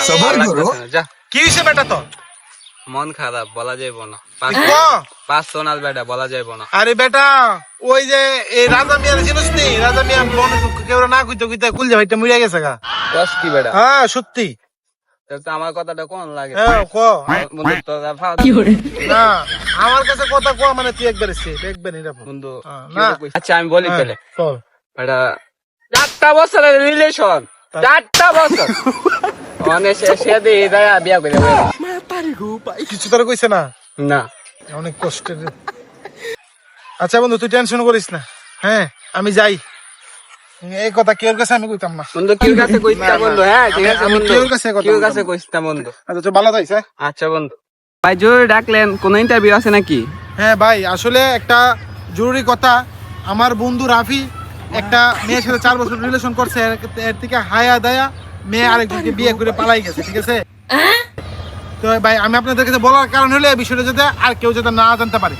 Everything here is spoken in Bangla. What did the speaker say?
সবর করো। কি হইছে বেটা তো? মন খারাপ, বলা যাইব না। পাঁচ সোনাল বেটা, বলা যাইব না। আরে বেটা, ওই যে এই রাজা মিয়ার জিনিস নেই, রাজা মিয়া মনে কেউ না কইতে কইতে কুলজা ভাইটা মরিয়া গেছে গা। দশ কি বেটা? হ্যাঁ সত্যি। তো আমার কথাটা কোন লাগে? হ্যাঁ ক। বন্ধু তোরা না আমার কাছে কথা কো মানে তুই একবারে সেফ, একবারে নিরাপদ। বন্ধু না আচ্ছা আমি বলি তাহলে। চল। বেটা 4টা বছরের রিলেশন, 4টা বছর মানে সে দিয়ে বিয়া করে কিছু তোরা কইছে না? না। অনেক কষ্টের। আচ্ছা বন্ধু তুই টেনশন করিস না, হ্যাঁ আমি যাই। এই কথা কেউর কাছে আমি কইতাম না বন্ধু, কেউ কাছে কইতা বন্ধু। হ্যাঁ ঠিক আছে বন্ধু, কেউর কাছে কথা কেউ কাছে কইতা বন্ধু। আচ্ছা তুই ভালো থাইস। আচ্ছা বন্ধু। ভাই জরুরি ডাকলেন, কোন ইন্টারভিউ আছে নাকি? হ্যাঁ ভাই, আসলে একটা জরুরি কথা। আমার বন্ধু রাফি একটা মেয়ের সাথে 4 বছর রিলেশন করছে, এর থেকে হায়া দায়া মেয়ে আরেকজনকে বিয়ে করে পালাই গেছে, ঠিক আছে? তো ভাই আমি আপনাদের কাছে বলার কারণ হলো এই বিষয়টা যাতে আর কেউ যাতে না জানতে পারে।